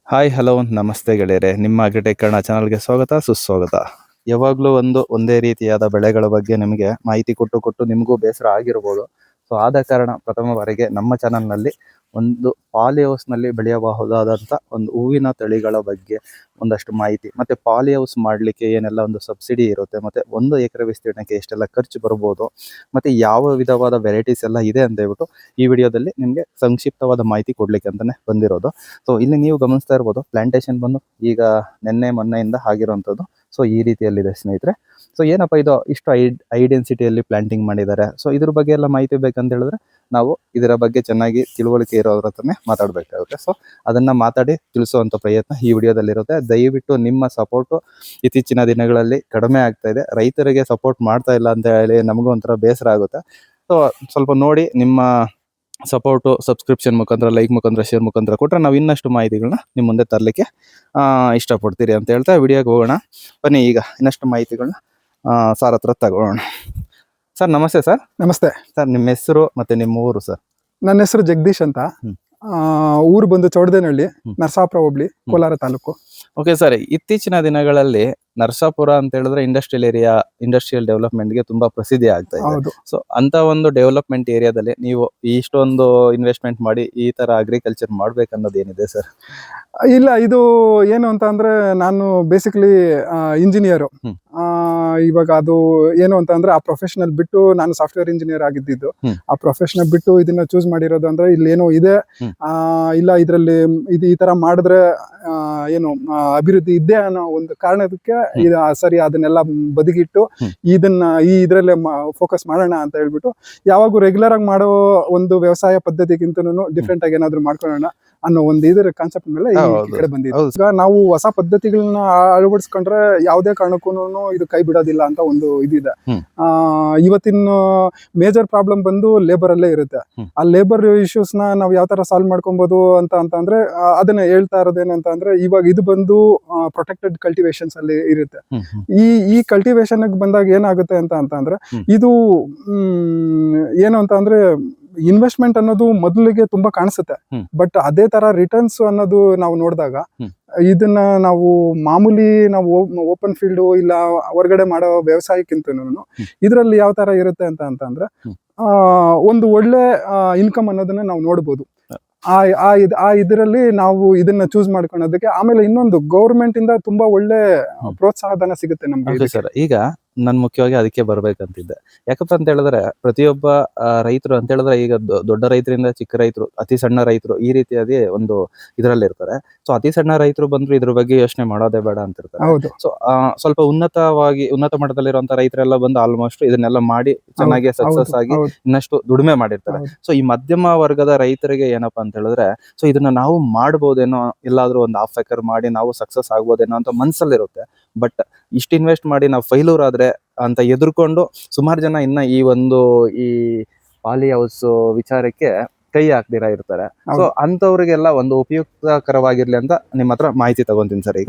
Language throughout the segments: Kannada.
ಹಾಯ್ ಹಲೋ ನಮಸ್ತೆ ಗೆಳೆಯರೆ, ನಿಮ್ಮ ಅಗ್ರಿಟೆಕ್ ಕನ್ನಡ ಚಾನಲ್ಗೆ ಸ್ವಾಗತ ಸುಸ್ವಾಗತ. ಯಾವಾಗಲೂ ಒಂದೇ ರೀತಿಯಾದ ಬೆಳೆಗಳ ಬಗ್ಗೆ ನಿಮಗೆ ಮಾಹಿತಿ ಕೊಟ್ಟು ನಿಮಗೂ ಬೇಸರ ಆಗಿರ್ಬೋದು. ಸೊ ಆದ ಕಾರಣ ಪ್ರಥಮ ಬಾರಿಗೆ ನಮ್ಮ ಚಾನಲ್ನಲ್ಲಿ ಒಂದು ಪಾಲಿ ಹೌಸ್ನಲ್ಲಿ ಬೆಳೆಯಬಹುದಾದಂಥ ಒಂದು ಹೂವಿನ ತಳಿಗಳ ಬಗ್ಗೆ ಒಂದಷ್ಟು ಮಾಹಿತಿ, ಮತ್ತು ಪಾಲಿ ಹೌಸ್ ಮಾಡಲಿಕ್ಕೆ ಏನೆಲ್ಲ ಒಂದು ಸಬ್ಸಿಡಿ ಇರುತ್ತೆ, ಮತ್ತು 1 ಎಕರೆ ವಿಸ್ತೀರ್ಣಕ್ಕೆ ಎಷ್ಟೆಲ್ಲ ಖರ್ಚು ಬರ್ಬೋದು, ಮತ್ತು ಯಾವ ವಿಧವಾದ ವೆರೈಟೀಸ್ ಎಲ್ಲ ಇದೆ ಅಂತ ಹೇಳ್ಬಿಟ್ಟು ಈ ವಿಡಿಯೋದಲ್ಲಿ ನಿಮಗೆ ಸಂಕ್ಷಿಪ್ತವಾದ ಮಾಹಿತಿ ಕೊಡಲಿಕ್ಕೆ ಅಂತಲೇ ಬಂದಿರೋದು. ಸೊ ಇಲ್ಲಿ ನೀವು ಗಮನಿಸ್ತಾ ಇರ್ಬೋದು, ಪ್ಲಾಂಟೇಶನ್ ಬಂದು ಈಗ ಮೊನ್ನೆಯಿಂದ ಆಗಿರುವಂಥದ್ದು. ಸೊ ಈ ರೀತಿಯಲ್ಲಿದೆ ಸ್ನೇಹಿತರೆ. ಸೊ ಏನಪ್ಪ ಇದು ಇಷ್ಟು ಹೈ ಡೆನ್ಸಿಟಿಯಲ್ಲಿ ಪ್ಲಾಂಟಿಂಗ್ ಮಾಡಿದ್ದಾರೆ. ಸೊ ಇದ್ರ ಬಗ್ಗೆ ಎಲ್ಲ ಮಾಹಿತಿ ಬೇಕಂತ ಹೇಳಿದ್ರೆ ನಾವು ಇದರ ಬಗ್ಗೆ ಚೆನ್ನಾಗಿ ತಿಳುವಳಿಕೆ ಇರೋರ ಹತ್ರನೇ ಮಾತಾಡಬೇಕಾಗುತ್ತೆ. ಸೊ ಅದನ್ನ ಮಾತಾಡಿ ತಿಳಿಸುವಂಥ ಪ್ರಯತ್ನ ಈ ವಿಡಿಯೋದಲ್ಲಿರುತ್ತೆ. ದಯವಿಟ್ಟು ನಿಮ್ಮ ಸಪೋರ್ಟು ಇತ್ತೀಚಿನ ದಿನಗಳಲ್ಲಿ ಕಡಿಮೆ ಆಗ್ತಾ ಇದೆ, ರೈತರಿಗೆ ಸಪೋರ್ಟ್ ಮಾಡ್ತಾ ಇಲ್ಲ ಅಂತ ಹೇಳಿ ನಮಗೂ ಒಂಥರ ಬೇಸರ ಆಗುತ್ತೆ. ಸೊ ಸ್ವಲ್ಪ ನೋಡಿ, ನಿಮ್ಮ ಸಪೋರ್ಟು ಸಬ್ಸ್ಕ್ರಿಪ್ಷನ್ ಮುಖಾಂತರ, ಲೈಕ್ ಮುಖಾಂತರ, ಶೇರ್ ಮುಖಾಂತರ ಕೊಟ್ಟರೆ ನಾವು ಇನ್ನಷ್ಟು ಮಾಹಿತಿಗಳನ್ನ ನಿಮ್ಮ ಮುಂದೆ ತರಲಿಕ್ಕೆ ಇಷ್ಟಪಡ್ತೀರಿ ಅಂತ ಹೇಳ್ತಾ ವಿಡಿಯೋಗೆ ಹೋಗೋಣ. ಬನ್ನಿ, ಈಗ ಇನ್ನಷ್ಟು ಮಾಹಿತಿಗಳನ್ನ ಸರ್ ಹತ್ರ ತಗೋಣ. ಸರ್ ನಮಸ್ತೆ. ಸರ್ ನಮಸ್ತೆ ಸರ್, ನಿಮ್ಮ ಹೆಸರು ಮತ್ತು ನಿಮ್ಮ ಊರು ಸರ್? ನನ್ನ ಹೆಸರು ಜಗದೀಶ್ ಅಂತ. ಊರು ಬಂದು ಚೌಡದೇನಹಳ್ಳಿ, ನರಸಾಪುರ ಹೋಬಳಿ, ಕೋಲಾರ ತಾಲೂಕು. ಓಕೆ ಸರ್, ಇತ್ತೀಚಿನ ದಿನಗಳಲ್ಲಿ ನರಸಾಪುರ ಅಂತ ಹೇಳಿದ್ರೆ ಇಂಡಸ್ಟ್ರಿಯಲ್ ಡೆವಲಪ್ಮೆಂಟ್ಗೆ ತುಂಬಾ ಪ್ರಸಿದ್ಧಿ ಆಗ್ತಾ ಇದೆ. ಸೊ ಅಂತ ಒಂದು ಡೆವಲಪ್ಮೆಂಟ್ ಏರಿಯಾದಲ್ಲಿ ನೀವು ಇಷ್ಟೊಂದು ಇನ್ವೆಸ್ಟ್ಮೆಂಟ್ ಮಾಡಿ ಈ ತರ ಅಗ್ರಿಕಲ್ಚರ್ ಮಾಡ್ಬೇಕನ್ನೋದು ಏನಿದೆ ಸರ್? ಇಲ್ಲ, ಇದು ಏನು ಅಂತ ಅಂದ್ರೆ, ನಾನು ಬೇಸಿಕಲಿ ಇಂಜಿನಿಯರು. ಇವಾಗ ಅದು ಏನು ಅಂತ ಅಂದ್ರೆ, ಆ ಪ್ರೊಫೆಷನಲ್ ಬಿಟ್ಟು ನಾನು ಸಾಫ್ಟ್ವೇರ್ ಇಂಜಿನಿಯರ್ ಆಗಿದ್ದು. ಆ ಪ್ರೊಫೆಷನಲ್ ಬಿಟ್ಟು ಇದನ್ನ ಚೂಸ್ ಮಾಡಿರೋದು ಅಂದ್ರೆ, ಇಲ್ಲಿ ಏನೋ ಇದೆ, ಇಲ್ಲ ಇದ್ರಲ್ಲಿ ಈ ತರ ಮಾಡಿದ್ರೆ ಏನು ಅಭಿವೃದ್ಧಿ ಇದೆ ಅನ್ನೋ ಒಂದು ಕಾರಣಕ್ಕೆ ಸರಿ ಅದನ್ನೆಲ್ಲ ಬದಿಗಿಟ್ಟು ಇದ್ರಲ್ಲೇ ಫೋಕಸ್ ಮಾಡೋಣ ಅಂತ ಹೇಳ್ಬಿಟ್ಟು, ಯಾವಾಗೂ ರೆಗ್ಯುಲರ್ ಆಗಿ ಮಾಡೋ ಒಂದು ವ್ಯವಸಾಯ ಪದ್ಧತಿಗಿಂತನೂ ಡಿಫ್ರೆಂಟ್ ಆಗಿ ಏನಾದ್ರು ಮಾಡ್ಕೊಳ್ಳೋಣ ಅನ್ನೋ ಒಂದು ಇದರ ಕಾನ್ಸೆಪ್ಟ್ ಮೇಲೆ ಈ ಕಡೆ ಬಂದಿದೆ. ಈಗ ನಾವು ಹೊಸ ಪದ್ಧತಿಗಳನ್ನ ಅಳವಡಿಸ್ಕೊಂಡ್ರೆ ಯಾವುದೇ ಕಾರಣಕ್ಕೂ ಇದು ಕೈ ಬಿಡೋದಿಲ್ಲ ಅಂತ ಒಂದು ಇದಿದೆ. ಇವತ್ತಿನ ಮೇಜರ್ ಪ್ರಾಬ್ಲಮ್ ಬಂದು ಲೇಬರ್ ಅಲ್ಲೇ ಇರುತ್ತೆ. ಆ ಲೇಬರ್ ಇಶ್ಯೂಸ್ ನ ನಾವು ಯಾವ ತರ ಸಾಲ್ವ್ ಮಾಡ್ಕೊಬಹುದು ಅಂತ ಅಂದ್ರೆ, ಅದನ್ನ ಹೇಳ್ತಾ ಇರೋದೇನಂತ ಅಂದ್ರೆ, ಇವಾಗ ಇದು ಬಂದು ಪ್ರೊಟೆಕ್ಟೆಡ್ ಕಲ್ಟಿವೇಶನ್ಸ್ ಅಲ್ಲಿ ಇರುತ್ತೆ. ಈ ಕಲ್ಟಿವೇಶನ್ ಬಂದಾಗ ಏನಾಗುತ್ತೆ ಅಂತ ಅಂದ್ರೆ, ಇದು ಏನು ಅಂತ ಅಂದ್ರೆ, ಇನ್ವೆಸ್ಟ್ಮೆಂಟ್ ಅನ್ನೋದು ಮೊದಲಿಗೆ ತುಂಬಾ ಕಾಣಿಸುತ್ತೆ, ಬಟ್ ಅದೇ ತರ ರಿಟರ್ನ್ಸ್ ಅನ್ನೋದು ನಾವು ನೋಡಿದಾಗ, ಇದನ್ನ ನಾವು ಮಾಮೂಲಿ ನಾವು ಓಪನ್ ಫೀಲ್ಡ್ ಇಲ್ಲ ಹೊರಗಡೆ ಮಾಡೋ ವ್ಯವಸಾಯಕ್ಕಿಂತನೂ ಇದರಲ್ಲಿ ಯಾವ ತರ ಇರುತ್ತೆ ಅಂತ ಅಂದ್ರೆ, ಒಂದು ಒಳ್ಳೆ ಇನ್ಕಮ್ ಅನ್ನೋದನ್ನ ನಾವು ನೋಡ್ಬೋದು. ಇದರಲ್ಲಿ ನಾವು ಇದನ್ನ ಚೂಸ್ ಮಾಡ್ಕೊಳ್ಳೋದಕ್ಕೆ. ಆಮೇಲೆ ಇನ್ನೊಂದು, ಗೌರ್ಮೆಂಟ್ ಇಂದ ತುಂಬಾ ಒಳ್ಳೆ ಪ್ರೋತ್ಸಾಹಧನ ಸಿಗುತ್ತೆ ನಮ್ಗೆ. ಸರ್, ಈಗ ನಾನು ಮುಖ್ಯವಾಗಿ ಅದಕ್ಕೆ ಬರ್ಬೇಕಂತಿದ್ದೆ. ಯಾಕಪ್ಪ ಅಂತ ಹೇಳಿದ್ರೆ, ಪ್ರತಿಯೊಬ್ಬ ರೈತರು ಅಂತ ಹೇಳಿದ್ರೆ, ಈಗ ದೊಡ್ಡ ರೈತರಿಂದ ಚಿಕ್ಕ ರೈತರು, ಅತಿ ಸಣ್ಣ ರೈತರು, ಈ ರೀತಿಯಾಗಿ ಒಂದು ಇದರಲ್ಲಿ ಇರ್ತಾರೆ. ಸೊ ಅತಿ ಸಣ್ಣ ರೈತರು ಬಂದ್ರು ಇದ್ರ ಬಗ್ಗೆ ಯೋಚನೆ ಮಾಡೋದೇ ಬೇಡ ಅಂತ ಇರ್ತಾರೆ. ಸೊ ಸ್ವಲ್ಪ ಉನ್ನತ ಮಟ್ಟದಲ್ಲಿರುವಂತ ರೈತರೆಲ್ಲ ಬಂದು ಆಲ್ಮೋಸ್ಟ್ ಇದನ್ನೆಲ್ಲ ಮಾಡಿ ಚೆನ್ನಾಗಿ ಸಕ್ಸಸ್ ಆಗಿ ಇನ್ನಷ್ಟು ದುಡಿಮೆ ಮಾಡಿರ್ತಾರೆ. ಸೊ ಈ ಮಧ್ಯಮ ವರ್ಗದ ರೈತರಿಗೆ ಏನಪ್ಪಾ ಅಂತ ಹೇಳಿದ್ರೆ, ಸೊ ಇದನ್ನ ನಾವು ಮಾಡ್ಬೋದೇನೋ, ಎಲ್ಲಾದ್ರೂ ಒಂದು 1/2 ಎಕರೆ ಮಾಡಿ ನಾವು ಸಕ್ಸಸ್ ಆಗ್ಬೋದೇನೋ ಅಂತ ಮನ್ಸಲ್ಲಿರುತ್ತೆ. ಬಟ್ ಇಷ್ಟು ಇನ್ವೆಸ್ಟ್ ಮಾಡಿ ನಾವು ಫೈಲೂರ್ ಆದ್ರೆ ಅಂತ ಎದುರ್ಕೊಂಡು ಸುಮಾರು ಜನ ಇನ್ನ ಈ ಪಾಲಿ ಹೌಸ್ ವಿಚಾರಕ್ಕೆ ಕೈ ಹಾಕ್ದಿರಾ ಇರ್ತಾರೆ. ಸೊ ಅಂತವ್ರಿಗೆಲ್ಲ ಒಂದು ಉಪಯುಕ್ತಕರವಾಗಿರ್ಲಿ ಅಂತ ನಿಮ್ಮ ಹತ್ರ ಮಾಹಿತಿ ತಗೊಂತೀನಿ ಸರ್.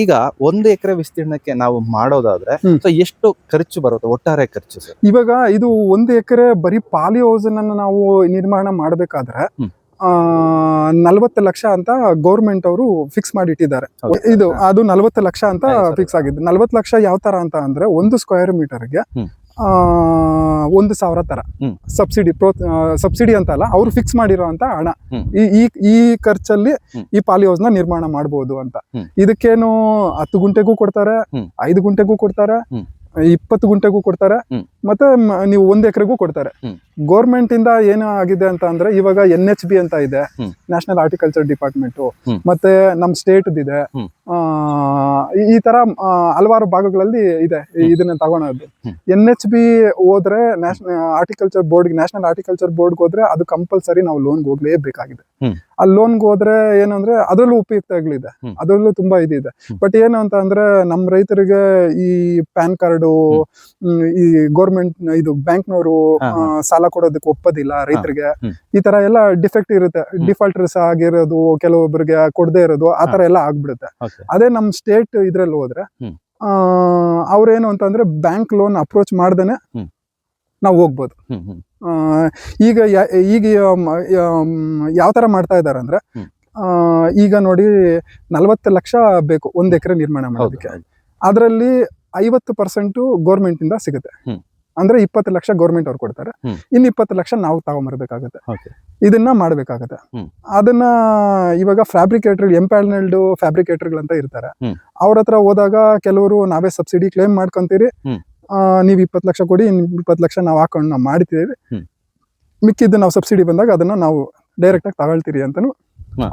ಈಗ 1 ಎಕರೆ ವಿಸ್ತೀರ್ಣಕ್ಕೆ ನಾವು ಮಾಡೋದಾದ್ರೆ ಸೊ ಎಷ್ಟು ಖರ್ಚು ಬರುತ್ತೆ, ಒಟ್ಟಾರೆ ಖರ್ಚು ಸರ್? ಇವಾಗ ಇದು 1 ಎಕರೆ ಬರೀ ಪಾಲಿ ಹೌಸ್ ಅನ್ನ ನಾವು ನಿರ್ಮಾಣ ಮಾಡ್ಬೇಕಾದ್ರೆ 40 ಲಕ್ಷ ಅಂತ ಗೌರ್ಮೆಂಟ್ ಅವರು ಫಿಕ್ಸ್ ಮಾಡಿ ಇಟ್ಟಿದ್ದಾರೆ. ಅದು 40 ಲಕ್ಷ ಅಂತ ಫಿಕ್ಸ್ ಆಗಿದ್ದು. 40 ಲಕ್ಷ ಯಾವ ತರ ಅಂತ ಅಂದ್ರೆ, 1 ಸ್ಕ್ವೇರ್ ಮೀಟರ್ಗೆ 1,000 ತರ ಸಬ್ಸಿಡಿ ಅಂತ ಅಲ್ಲ, ಅವ್ರು ಫಿಕ್ಸ್ ಮಾಡಿರೋ ಅಂತ ಹಣ. ಈ ಖರ್ಚಲ್ಲಿ ಈ ಪಾಲಿ ಹೌಸ್ ನ ನಿರ್ಮಾಣ ಮಾಡಬಹುದು ಅಂತ. ಇದಕ್ಕೇನು 10 ಗುಂಟೆಗೂ ಕೊಡ್ತಾರೆ, 5 ಗುಂಟೆಗೂ ಕೊಡ್ತಾರೆ, 20 ಗುಂಟೆಗೂ ಕೊಡ್ತಾರೆ, ಮತ್ತೆ ನೀವು 1 ಎಕರೆಗೂ ಕೊಡ್ತಾರೆ. ಗೌರ್ಮೆಂಟ್ ಇಂದ ಏನು ಆಗಿದೆ ಅಂತ ಅಂದ್ರೆ, ಇವಾಗ NHB ಅಂತ ಇದೆ, ನ್ಯಾಷನಲ್ ಹಾರ್ಟಿಕಲ್ಚರ್ ಡಿಪಾರ್ಟ್ಮೆಂಟ್, ಮತ್ತೆ ನಮ್ ಸ್ಟೇಟ್ ಇದೆ. ಈ ತರ ಹಲವಾರು ಭಾಗಗಳಲ್ಲಿ ಇದೆ ಇದನ್ನ ತಗೊಳೋದು. NHB ಹೋದ್ರೆ, ನ್ಯಾಷನಲ್ ಹಾರ್ಟಿಕಲ್ಚರ್ ಬೋರ್ಡ್ ಹೋದ್ರೆ ಅದು ಕಂಪಲ್ಸರಿ ನಾವು ಲೋನ್ಗೆ ಹೋಗ್ಲೇಬೇಕಾಗಿದೆ. ಆ ಲೋನ್ಗೆ ಹೋದ್ರೆ ಏನಂದ್ರೆ, ಅದ್ರಲ್ಲೂ ಉಪಯುಕ್ತಗಳಿದೆ, ಅದ್ರಲ್ಲೂ ತುಂಬಾ ಇದಿದೆ. ಬಟ್ ಏನು ಅಂತ ಅಂದ್ರೆ, ನಮ್ ರೈತರಿಗೆ ಈ ಪ್ಯಾನ್ ಕಾರ್ಡು, ಈ ಗೌರ್ಮೆಂಟ್ ಇದು ಬ್ಯಾಂಕ್ನವರು ಸಾಲ ಕೊಡೋದಕ್ಕೆ ಒಪ್ಪೋದಿಲ್ಲ ರೈತರಿಗೆ. ಈ ತರ ಎಲ್ಲ ಡಿಫೆಕ್ಟ್ ಇರುತ್ತೆ, ಡಿಫಾಲ್ಟರ್ಸ್ ಆಗಿರೋದು, ಕೆಲವೊಬ್ಬರಿಗೆ ಕೊಡದೇ ಇರೋದು, ಆ ತರ ಎಲ್ಲ ಆಗ್ಬಿಡುತ್ತೆ. ಅದೇ ನಮ್ ಸ್ಟೇಟ್ ಇದ್ರಲ್ಲಿ ಹೋದ್ರೆ ಅವ್ರೇನು ಅಂತಂದ್ರೆ, ಬ್ಯಾಂಕ್ ಲೋನ್ ಅಪ್ರೋಚ್ ಮಾಡ್ದೇನೆ ನಾವು ಹೋಗ್ಬೋದು. ಈಗ ಯಾವ ತರ ಮಾಡ್ತಾ ಇದಾರೆ ಅಂದ್ರೆ, ಈಗ ನೋಡಿ 40 ಲಕ್ಷ ಬೇಕು 1 ಎಕರೆ ನಿರ್ಮಾಣ ಮಾಡೋದಕ್ಕೆ. ಅದರಲ್ಲಿ 50% ಗೌರ್ಮೆಂಟ್ ಇಂದ ಸಿಗುತ್ತೆ. ಅಂದ್ರೆ 20 ಲಕ್ಷ ಗೌರ್ಮೆಂಟ್ ಅವ್ರು ಕೊಡ್ತಾರೆ, ಇನ್ನು 20 ಲಕ್ಷ ನಾವು ತಗೊಂಬರ್ಬೇಕಾಗತ್ತೆ. ಇದನ್ನ ಮಾಡ್ಬೇಕಾಗತ್ತೆ. ಅದನ್ನ ಇವಾಗ ಫ್ಯಾಬ್ರಿಕೇಟರ್ ಎಂಪ್ಯಾನಲ್ಡ್ ಫ್ಯಾಬ್ರಿಕೇಟರ್ಗಳಂತ ಇರ್ತಾರೆ, ಅವ್ರ ಹತ್ರ ಹೋದಾಗ ಕೆಲವರು ನಾವೇ ಸಬ್ಸಿಡಿ ಕ್ಲೇಮ್ ಮಾಡ್ಕೊಂತೀರಿ, ನೀವ್ 20 ಲಕ್ಷ ಕೊಡಿ, 20 ಲಕ್ಷ ನಾವು ಹಾಕೊಂಡು ನಾವು ಮಾಡ್ತೀವಿ, ಮಿಕ್ಕಿದ್ದು ನಾವು ಸಬ್ಸಿಡಿ ಬಂದಾಗ ಅದನ್ನ ನಾವು ಡೈರೆಕ್ಟ್ ಆಗಿ ತಗೊಳ್ತೀರಿ ಅಂತಾನು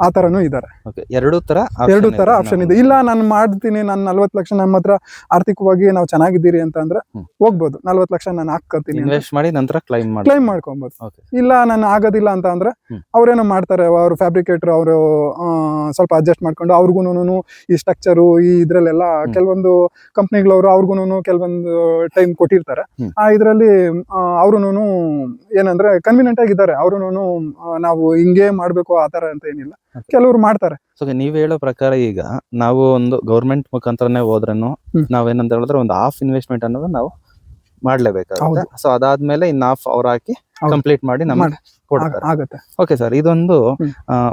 ಆ ತರನು ಇದಾರೆ. ಎರಡು ತರ ಆಪ್ಷನ್ ಇದೆ. ಇಲ್ಲ ನಾನು ಮಾಡ್ತೀನಿ, ನಾನು 40 ಲಕ್ಷ ನಮ್ಮ ಹತ್ರ ಆರ್ಥಿಕವಾಗಿ ನಾವು ಚೆನ್ನಾಗಿದ್ದೀರಿ ಅಂತ ಅಂದ್ರೆ ಹೋಗ್ಬೋದು, 40 ಲಕ್ಷ ನಾನು ಹಾಕ್ತೀನಿ ಇನ್ವೆಸ್ಟ್ ಮಾಡಿ ನಂತರ ಕ್ಲೈಮ್ ಮಾಡ್ಕೊಬಹುದು. ಇಲ್ಲ ನಾನು ಆಗೋದಿಲ್ಲ ಅಂತ ಅಂದ್ರೆ ಅವ್ರೇನೋ ಮಾಡ್ತಾರೆ, ಅವ್ರು ಫ್ಯಾಬ್ರಿಕೇಟರ್ ಅವರು ಸ್ವಲ್ಪ ಅಡ್ಜಸ್ಟ್ ಮಾಡ್ಕೊಂಡು ಅವ್ರಿಗೂನು ಈ ಸ್ಟ್ರಕ್ಚರು ಈ ಇದ್ರಲ್ಲೆಲ್ಲ ಕೆಲವೊಂದು ಕಂಪ್ನಿಗಳವರು ಅವ್ರಿಗೂನು ಕೆಲವೊಂದು ಟೈಮ್ ಕೊಟ್ಟಿರ್ತಾರೆ. ಆ ಇದ್ರಲ್ಲಿ ಅವ್ರುನು ಏನಂದ್ರೆ ಕನ್ವಿನಿಯಂಟ್ ಆಗಿದ್ದಾರೆ, ಅವ್ರುನು ನಾವು ಹಿಂಗೆ ಮಾಡ್ಬೇಕು ಆ ತರ ಅಂತ ಏನಿಲ್ಲ, ಕೆಲವರು ಮಾಡ್ತಾರೆ. ಸೊ ನೀವ್ ಹೇಳೋ ಪ್ರಕಾರ ಈಗ ನಾವು ಒಂದು ಗೌರ್ಮೆಂಟ್ ಮುಖಾಂತರನೇ ಹೋದ್ರೂ ನಾವೇನಂತ ಹೇಳಿದ್ರೆ ಒಂದು ಹಾಫ್ ಇನ್ವೆಸ್ಟ್ಮೆಂಟ್ ಅನ್ನೋದು ನಾವು ಮಾಡ್ಲೇಬೇಕಾಗುತ್ತೆ. ಸೊ ಅದಾದ್ಮೇಲೆ ಇನ್ ಹಾಫ್ ಅವ್ರು ಹಾಕಿ ಕಂಪ್ಲೀಟ್ ಮಾಡಿ ನಮಗೆ ಕೊಡ್ತಾರೆ. ಓಕೆ ಸರ್, ಇದೊಂದು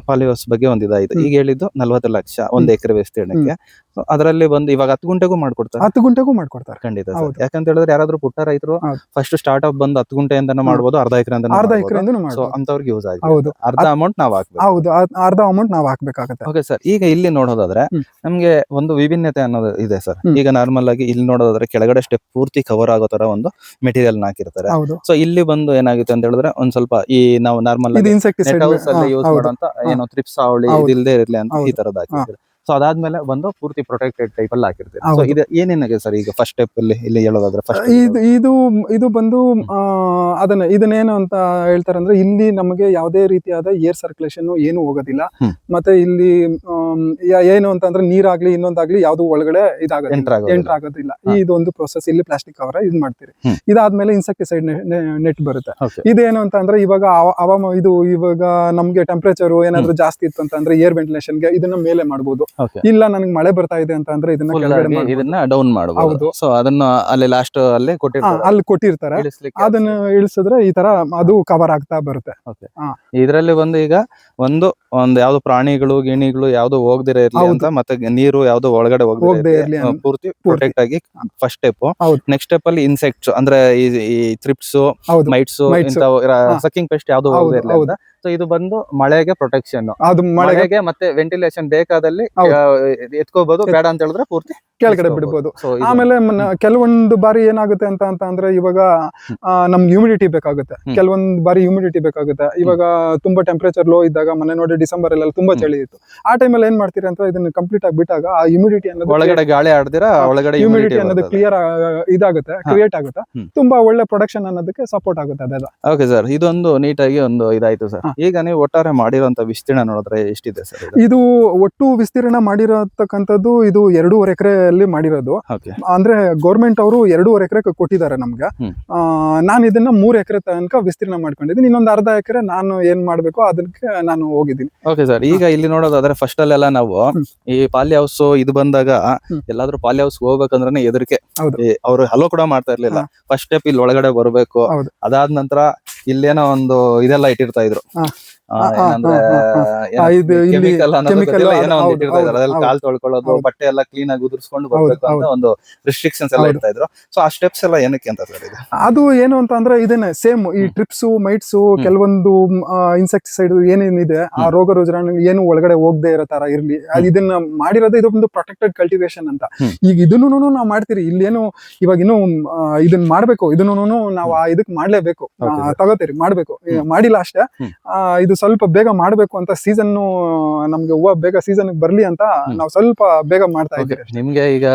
ಪಾಲಿಹೌಸ್ ಬಗ್ಗೆ ಒಂದು ಇದಾಯ್ತು. ಈಗ ಹೇಳಿದ್ದು 40 ಲಕ್ಷ 1 ಎಕರೆ ವಿಸ್ತೀರ್ಣಕ್ಕೆ. ಅದರಲ್ಲಿ ಬಂದು ಇವಾಗ 10 ಗುಂಟೆಗೂ ಮಾಡ್ಕೊಡ್ತಾರೆ. 10 ಗುಂಟೆಗೂ ಮಾಡ್ಕೊಡ್ತಾರೆ ಖಂಡಿತ. ಯಾಕಂತ ಹೇಳಿದ್ರೆ ಯಾರಾದ್ರೂ ಪುಟ್ಟ ರೈತರು ಫಸ್ಟ್ ಸ್ಟಾರ್ಟ್ ಅಪ್ ಬಂದು 10 ಗುಂಟೆ ಅಂತಾನು ಮಾಡ್ಬೋದು, ಅರ್ಧ ಎಕರೆ ಅಂತ ಅಂತವ್ರಿಗೆ ಯೂಸ್ ಆಗಿದೆ. ಅರ್ಧ ಅಮೌಂಟ್ ನಾವು ಹಾಕ್ಬೇಕು. ಹೌದು, ಅರ್ಧ ಅಮೌಂಟ್ ನಾವು ಹಾಕ್ಬೇಕಾಗುತ್ತೆ. ಓಕೆ ಸರ್, ಈಗ ಇಲ್ಲಿ ನೋಡೋದಾದ್ರೆ ನಮ್ಗೆ ಒಂದು ವಿಭಿನ್ನತೆ ಅನ್ನೋದು ಇದೆ ಸರ್. ಈಗ ನಾರ್ಮಲ್ ಆಗಿ ಇಲ್ಲಿ ನೋಡೋದಾದ್ರೆ ಕೆಳಗಡೆ ಸ್ಟೆಪ್ ಪೂರ್ತಿ ಕವರ್ ಆಗೋ ತರ ಒಂದು ಮೆಟೀರಿಯಲ್ ಹಾಕಿರ್ತಾರೆ. ಸೊ ಇಲ್ಲಿ ಬಂದು ಏನಾಗುತ್ತೆ ಅಂತ ಹೇಳಿದ್ರೆ ಒಂದ್ ಸ್ವಲ್ಪ ಈ ನಾವು ನಾರ್ಮಲ್ ಹೌಸ್ ಅಲ್ಲಿ ಯೂಸ್ ಮಾಡುವಂತ ಏನೋ ತ್ರಿಪ್ಸ್ ಅವಳಿ ಇದಿಲ್ಲದೆ ಇರ್ಲಿ ಅಂತ ಈ ತರದ್ ಹಾಕಿರ್ತಾರೆ. ಸೊ ಅದಾದ್ಮೇಲೆ ಬಂದು ಪೂರ್ತಿ ಪ್ರೊಟೆಕ್ಟೆಡ್ ಟೈಪ್ ಅಲ್ಲಿ ಹಾಕಿರ್ತೀವಿ. ಸೊ ಇದು ಏನೇನಾಗಿದೆ ಸರ್ ಈಗ ಫಸ್ಟ್ ಸ್ಟೆಪ್ ಅಲ್ಲಿ ಇಲ್ಲಿ ಹೇಳೋದಾದ್ರೆ? ಇದು ಬಂದು ಇದನ್ನೇನು ಅಂತ ಹೇಳ್ತಾರೆ ಅಂದ್ರೆ, ಇಲ್ಲಿ ನಮಗೆ ಯಾವುದೇ ರೀತಿಯಾದ ಏರ್ ಸರ್ಕ್ಯುಲೇಷನ್ ಏನು ಹೋಗೋದಿಲ್ಲ. ಮತ್ತೆ ಇಲ್ಲಿ ಏನು ಅಂತಂದ್ರೆ ನೀರಾಗ್ಲಿ ಇನ್ನೊಂದಾಗ್ಲಿ ಯಾವ್ದು ಒಳಗಡೆ ಎಂಟರ್ ಆಗೋದಿಲ್ಲ. ಇದೊಂದು ಪ್ರೊಸೆಸ್. ಇಲ್ಲಿ ಪ್ಲಾಸ್ಟಿಕ್ ಕವರ್ ಇದ್ ಮಾಡ್ತೀರಿ. ಇದಾದ್ಮೇಲೆ ಇನ್ಸೆಕ್ಟಿಸೈಡ್ ನೆಟ್ ಬರುತ್ತೆ. ಇದೇನು ಅಂತ ಅಂದ್ರೆ ಇವಾಗ ಇವಾಗ ನಮ್ಗೆ ಟೆಂಪರೇಚರ್ ಏನಾದ್ರು ಜಾಸ್ತಿ ಇತ್ತು ಅಂತಂದ್ರೆ ಏರ್ ವೆಂಟಿಲೇಷನ್ ಗೆ ಇದನ್ನ ಮೇಲೆ ಮಾಡ್ಬೋದು. ಇಲ್ಲ ನನಗೆ ಮಳೆ ಬರ್ತಾ ಇದೆ ಅಂತ ಅಂದ್ರೆ ಇದನ್ನ ಡೌನ್ ಮಾಡಬಹುದು. ಸೊ ಅದನ್ನ ಅಲ್ಲಿ ಲಾಸ್ಟ್ ಅಲ್ಲಿ ಕೊಟ್ಟಿರ್ತಾರೆ, ಅದನ್ನ ಇಳಿಸಿದ್ರೆ ಈ ತರ ಅದು ಕವರ್ ಆಗ್ತಾ ಬರುತ್ತೆ. ಇದರಲ್ಲಿ ಬಂದು ಈಗ ಒಂದು ಯಾವ್ದು ಪ್ರಾಣಿಗಳು ಗಿಣಿಗಳು ಯಾವ್ದು ಹೋಗದಿರ ಇರ್ಲಿ ಅಂತ, ಮತ್ತೆ ನೀರು ಯಾವ್ದು ಒಳಗಡೆ ಹೋಗದೆ ಇರ್ಲಿ ಪೂರ್ತಿ ಪ್ರೊಟೆಕ್ಟ್ ಆಗಿ ಫಸ್ಟ್ ಸ್ಟೆಪ್. ನೆಕ್ಸ್ಟ್ ಸ್ಟೆಪ್ ಅಲ್ಲಿ ಇನ್ಸೆಕ್ಟ್ಸ್ ಅಂದ್ರೆ ಈ ಥ್ರಿಪ್ಸ್, ಮೈಟ್ಸ್, ಸಕ್ಕಿಂಗ್ ಪೆಸ್ಟ್ ಯಾವ್ದು ಹೋಗದೆ ಇರ್ಲಿ ಅಂತ. ಸೊ ಇದು ಬಂದು ಮಳೆಗೆ ಪ್ರೊಟೆಕ್ಷನ್, ಮಳೆಗೆ ಮತ್ತೆ ವೆಂಟಿಲೇಷನ್ ಬೇಕಾದಲ್ಲಿ ಎತ್ಕೋಬಹುದು, ಬೇಡ ಅಂತ ಹೇಳಿದ್ರೆ ಪೂರ್ತಿ ಕೆಳಗಡೆ ಬಿಡ್ಬೋದು. ಆಮೇಲೆ ಕೆಲವೊಂದು ಬಾರಿ ಏನಾಗುತ್ತೆ ಅಂತ ಅಂದ್ರೆ ಇವಾಗ ನಮ್ಗೆ ಹ್ಯೂಮಿಡಿಟಿ ಬೇಕಾಗುತ್ತೆ, ಕೆಲವೊಂದು ಬಾರಿ ಹ್ಯೂಮಿಡಿಟಿ ಬೇಕಾಗುತ್ತೆ. ಇವಾಗ ತುಂಬಾ ಟೆಂಪರೇಚರ್ ಲೋ ಇದ್ದಾಗ, ಮೊನ್ನೆ ನೋಡಿ ಡಿಸೆಂಬರ್ ಅಲ್ಲಿ ತುಂಬಾ ಚಳಿ ಇತ್ತು, ಆ ಟೈಮಲ್ಲಿ ಏನ್ ಮಾಡ್ತೀರಿ ಅಂತ ಇದನ್ನ ಕಂಪ್ಲೀಟ್ ಆಗಿ ಬಿಟ್ಟಾಗ ಆ ಹ್ಯೂಮಿಡಿಟಿ ಅನ್ನೋದು ಒಳಗಡೆ ಗಾಳಿ ಆಡ್ದಿರ ಒಳಗಡೆ ಹ್ಯೂಮಿಡಿಟಿ ಅನ್ನೋದು ಕ್ಲಿಯರ್ ಇದಾಗುತ್ತೆ, ಕ್ರಿಯೇಟ್ ಆಗುತ್ತೆ, ತುಂಬಾ ಒಳ್ಳೆ ಪ್ರೊಡಕ್ಷನ್ ಅನ್ನೋದಕ್ಕೆ ಸಪೋರ್ಟ್ ಆಗುತ್ತೆ ಅದೆಲ್ಲ. ಓಕೆ ಸರ್, ಇದೊಂದು ನೀಟಾಗಿ ಒಂದು ಇದಾಯ್ತು ಸರ್. ಈಗ ನೀವು ಒಟ್ಟಾರೆ ಮಾಡಿರುವಂತ ವಿಸ್ತೀರ್ಣ ನೋಡಿದ್ರೆ ಎಷ್ಟಿದೆ ಸರ್? ಇದು ಒಟ್ಟು ವಿಸ್ತೀರ್ಣ ಮಾಡಿರತಕ್ಕಂಥದ್ದು ಇದು 2.5 ಎಕರೆಯಲ್ಲಿ ಮಾಡಿರೋದು. ಅಂದ್ರೆ ಗೌರ್ಮೆಂಟ್ ಅವರು 2.5 ಎಕರೆ ಕೊಟ್ಟಿದ್ದಾರೆ ನಮ್ಗೆ. ನಾನು ಇದನ್ನ 3 ಎಕರೆ ತನಕ ವಿಸ್ತೀರ್ಣ ಮಾಡ್ಕೊಂಡಿದ್ದೀನಿ. ಇನ್ನೊಂದು ಅರ್ಧ ಎಕರೆ ನಾನು ಏನ್ ಮಾಡ್ಬೇಕು ಅದಕ್ಕೆ ನಾನು ಹೋಗಿದ್ದೀನಿ. ಓಕೆ ಸರ್, ಈಗ ಇಲ್ಲಿ ನೋಡೋದಾದ್ರೆ ಫಸ್ಟ್ ಅಲ್ಲೆಲ್ಲ ನಾವು ಈ ಪಾಲಿ ಹೌಸ್ ಇದು ಬಂದಾಗ ಎಲ್ಲಾದ್ರೂ ಪಾಲಿ ಹೌಸ್ ಹೋಗ್ಬೇಕಂದ್ರೆ ಎದರಿಕೆ, ಅವ್ರು ಹಲೋ ಕೂಡ ಮಾಡ್ತಾ ಇರ್ಲಿಲ್ಲ. ಫಸ್ಟ್ ಸ್ಟೆಪ್ ಇಲ್ಲಿ ಒಳಗಡೆ ಬರ್ಬೇಕು, ಅದಾದ ನಂತರ ಇಲ್ಲೇನೋ ಒಂದು ಇದೆಲ್ಲ ಇಟ್ಟಿರ್ತಾ ಇದ್ರು, ಕಾಲ್ ತೊಳ್ಕೊಳ್ಳೋದು, ಬಟ್ಟೆ ಎಲ್ಲ ಕ್ಲೀನ್ ಆಗಿ ಉದುರ್ಸ್ಕೊಂಡು ಬರ್ಬೇಕು ಅಂತ ಒಂದು ರಿಸ್ಟ್ರಿಕ್ಷನ್ಸ್ ಎಲ್ಲ ಇರ್ತಾ ಇದ್ರು. ಸೊ ಆ ಸ್ಟೆಪ್ಸ್ ಎಲ್ಲ ಏನಕ್ಕೆ ಅಂತ ಅದು ಏನು ಅಂತ ಅಂದ್ರೆ ಇದನ್ನ ಸೇಮ್ ಈ ಟ್ರಿಪ್ಸ್, ಮೈಟ್ಸ್, ಕೆಲವೊಂದು ಇನ್ಸೆಕ್ಟಿಸೈಡ್ ಏನೇನಿದೆ ಆ ರೋಗ ರುಜಿನ ಏನು ಒಳಗಡೆ ಹೋಗದೆ ಇರೋ ತರ ಇರ್ಲಿ, ಇದನ್ನ ಮಾಡಿರೋದು ಇದೊಂದು ಪ್ರೊಟೆಕ್ಟೆಡ್ ಕಲ್ಟಿವೇಶನ್ ಅಂತ. ಈಗ ಇದನ್ನು ನಾವು ಮಾಡ್ತೀರಿ, ಇಲ್ಲೇನು ಇವಾಗ ಇನ್ನು ಇದನ್ನ ಮಾಡ್ಬೇಕು, ಇದನ್ನು ನಾವು ಇದಕ್ ಮಾಡ್ಲೇಬೇಕು, ತಗೋತೀರಿ ಮಾಡ್ಬೇಕು, ಮಾಡಿಲ್ಲ ಅಷ್ಟೇ. ಇದು ಸ್ವಲ್ಪ ಬೇಗ ಮಾಡ್ಬೇಕು ಅಂತ, ಸೀಸನ್ ನಮ್ಗೆ ಹೂವು ಬೇಗ ಸೀಸನ್ ಬರ್ಲಿ ಅಂತ ನಾವು ಸ್ವಲ್ಪ ಬೇಗ ಮಾಡ್ತಾ ಇದ್ದೀವಿ. ನಿಮ್ಗೆ ಈಗ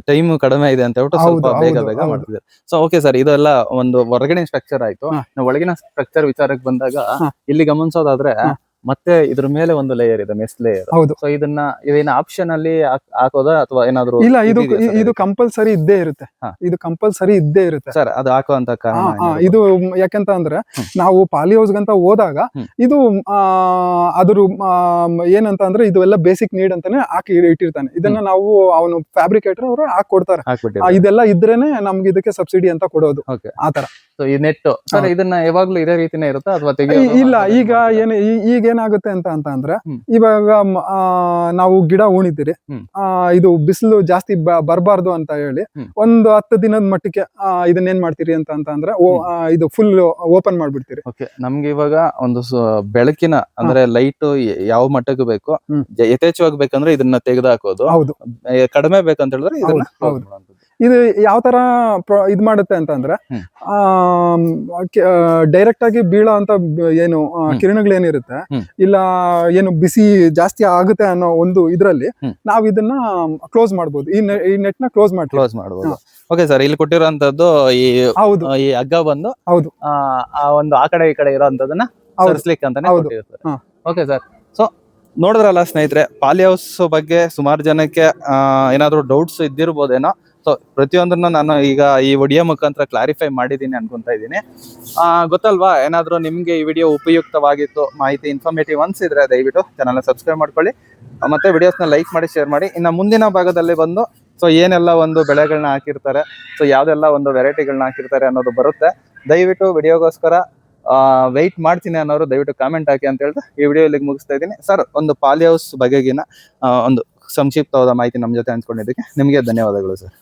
ಟೈಮ್ ಕಡಿಮೆ ಇದೆ ಅಂತ ಹೇಳ್ಬಿಟ್ಟು ಸ್ವಲ್ಪ ಬೇಗ ಮಾಡ್ತಿದ್ದಾರೆ. ಸೊ ಓಕೆ ಸರ್, ಇದೆಲ್ಲ ಒಂದು ಹೊರಗಡೆ ಸ್ಟ್ರಕ್ಚರ್ ಆಯ್ತು. ನಾವು ಒಳಗಿನ ಸ್ಟ್ರಕ್ಚರ್ ವಿಚಾರಕ್ಕೆ ಬಂದಾಗ ಇಲ್ಲಿ ಗಮನಿಸೋದಾದ್ರೆ ಮತ್ತೆ ಇದ್ರ ಮೇಲೆ ಒಂದು ಲೇಯರ್ ಇದೆ, ಮೆಸ್ ಲೇಯರ್. ಸೊ ಇದನ್ನ ಇವೇನ ಆಪ್ಷನ್ ಅಲ್ಲಿ ಹಾಕೋದಾ ಅಥವಾ ಏನಾದ್ರು? ಇಲ್ಲ, ಇದು ಕಂಪಲ್ಸರಿ ಇದ್ದೇ ಇರುತ್ತೆ. ಇದು ಕಂಪಲ್ಸರಿ ಇದ್ದೇ ಇರುತ್ತೆ ಸರ್. ಅದು ಹಾಕುವಂತ ಕಾರಣ ಇದು ಯಾಕಂತ ಅಂದ್ರೆ ನಾವು ಪಾಲಿ ಹೌಸ್ ಗಂತ ಹೋದಾಗ ಇದು ಅದ್ರ ಏನಂತ ಅಂದ್ರೆ ಇದು ಎಲ್ಲ ಬೇಸಿಕ್ ನೀಡ್ ಅಂತಾನೆ ಹಾಕಿ ಇಟ್ಟಿರ್ತಾನೆ. ಇದನ್ನ ನಾವು ಅವನು ಫ್ಯಾಬ್ರಿಕೇಟರ್ ಅವರು ಹಾಕಿ ಕೊಡ್ತಾರೆ. ಇದೆಲ್ಲ ಇದ್ರೇನೆ ನಮ್ಗೆ ಇದಕ್ಕೆ ಸಬ್ಸಿಡಿ ಅಂತ ಕೊಡೋದು, ಆತರ. ಈ ನೆಟ್ ಸರ್ ಇದನ್ನ ಯಾವಾಗ್ಲೂ ಇದೇ ರೀತಿನೇ ಇರುತ್ತಾ ಅಥವಾ ಇಲ್ಲ? ಈಗ ಏನಾಗುತ್ತೆ ಅಂತ ಅಂದ್ರೆ ಹ್ಮ್. ಇವಾಗ ನಾವು ಗಿಡ ಉಣಿತೀರಿ ಹ್ಮ್. ಇದು ಬಿಸಿಲು ಜಾಸ್ತಿ ಬರಬಾರ್ದು ಅಂತ ಹೇಳಿ ಹ್ಮ್. ಒಂದು 10 ದಿನದ ಮಟ್ಟಿಗೆ ಇದನ್ನೇನ್ ಮಾಡ್ತೀರಿ ಅಂತ ಅಂದ್ರೆ ಇದು ಫುಲ್ ಓಪನ್ ಮಾಡ್ಬಿಡ್ತೀರಿ. ಓಕೆ, ನಮ್ಗೆ ಇವಾಗ ಒಂದು ಬೆಳಕಿನ ಅಂದ್ರೆ ಲೈಟ್ ಯಾವ ಮಟ್ಟಕ್ಕೆ ಬೇಕು, ಹ್ಮ್. ಯಥೇಚ್ಛವಾಗಿ ಬೇಕಂದ್ರೆ ಇದನ್ನ ತೆಗೆದು ಹಾಕೋದು, ಹೌದು ಕಡಿಮೆ ಬೇಕಂತ ಹೇಳಿದ್ರೆ ಇದನ್ನ ಹೌದು, close ಹೌದು. ಮಾಡುವಂಥದ್ದು. ಇದು ಯಾವ ತರ ಇದ್ ಮಾಡುತ್ತೆ ಅಂತಂದ್ರೆ ಹ್ಮ್. ಡೈರೆಕ್ಟ್ ಆಗಿ ಬೀಳೋ ಅಂತ ಏನು ಕಿರಣಗಳೇನಿರುತ್ತೆ, ಹ್ಮ್. ಇಲ್ಲ ಏನು ಬಿಸಿ ಜಾಸ್ತಿ ಆಗುತ್ತೆ ಅನ್ನೋ ಒಂದು ಇದ್ರಲ್ಲಿ ಹ್ಮ್. ನಾವ್ ಇದನ್ನ ಕ್ಲೋಸ್ ಮಾಡ್ಬೋದು. ಈ ನೆಟ್ ನ ಕ್ಲೋಸ್ ಮಾಡ್ತೀವಿ. ಕ್ಲೋಸ್ ಮಾಡಬಹುದು. ಓಕೆ ಸರ್, ಇಲ್ಲಿ ಕೊಟ್ಟಿರುವಂತದ್ದು ಹೌದು ಈ ಹಗ್ಗ ಬಂದು ಹೌದು ಆ ಒಂದು ಆ ಕಡೆ ಈ ಕಡೆ ಇರೋಂಥದನ್ನ ಹೌದು. ಸರಿಸ್ಲಿಕ್ಕೆ ಅಂತಾನೆ ಹೌದು. ಕೊಟ್ಟಿರ್ತಾರೆ. ಹಾ. ಓಕೆ ಸರ್, ಸೊ ನೋಡಿದ್ರಲ್ಲ ಸ್ನೇಹಿತರೆ, ಪಾಲಿ ಹೌಸ್ ಬಗ್ಗೆ ಸುಮಾರು ಜನಕ್ಕೆ ಏನಾದ್ರು ಡೌಟ್ಸ್ ಇದ್ದಿರ್ಬೋದೇನೋ. ಸೊ ಪ್ರತಿಯೊಂದನ್ನ ನಾನು ಈಗ ಈ ವಿಡಿಯೋ ಮುಖಾಂತರ ಕ್ಲಾರಿಫೈ ಮಾಡಿದ್ದೀನಿ ಅನ್ಕೊಂತ ಇದ್ದೀನಿ. ಗೊತ್ತಲ್ವಾ, ಏನಾದ್ರು ನಿಮ್ಗೆ ಈ ವಿಡಿಯೋ ಉಪಯುಕ್ತವಾಗಿತ್ತು, ಮಾಹಿತಿ ಇನ್ಫಾರ್ಮೇಟಿವ್ ಅನ್ಸಿದ್ರೆ ದಯವಿಟ್ಟು ಚಾನಲ್ನ ಸಬ್ಸ್ಕ್ರೈಬ್ ಮಾಡ್ಕೊಳ್ಳಿ, ಮತ್ತೆ ವಿಡಿಯೋಸ್ನ ಲೈಕ್ ಮಾಡಿ ಶೇರ್ ಮಾಡಿ. ಇನ್ನು ಮುಂದಿನ ಭಾಗದಲ್ಲಿ ಬಂದು ಸೊ ಏನೆಲ್ಲ ಒಂದು ಬೆಳೆಗಳನ್ನ ಹಾಕಿರ್ತಾರೆ, ಸೊ ಯಾವ್ದೆಲ್ಲ ಒಂದು ವೆರೈಟಿಗಳನ್ನ ಹಾಕಿರ್ತಾರೆ ಅನ್ನೋದು ಬರುತ್ತೆ. ದಯವಿಟ್ಟು ವಿಡಿಯೋಗೋಸ್ಕರ ವೆಯ್ಟ್ ಮಾಡ್ತೀನಿ ಅನ್ನೋರು ದಯವಿಟ್ಟು ಕಾಮೆಂಟ್ ಹಾಕಿ ಅಂತ ಹೇಳ್ತಾ ಈ ವಿಡಿಯೋ ಇಲ್ಲಿಗೆ ಮುಗಿಸ್ತಾ ಇದ್ದೀನಿ. ಸರ್, ಒಂದು ಪಾಲಿ ಹೌಸ್ ಬಗೆಗಿನ ಒಂದು ಸಂಕ್ಷಿಪ್ತವಾದ ಮಾಹಿತಿ ನಮ್ಮ ಜೊತೆ ಹಂಚ್ಕೊಂಡಿದ್ದಕ್ಕೆ ನಿಮಗೆ ಧನ್ಯವಾದಗಳು ಸರ್.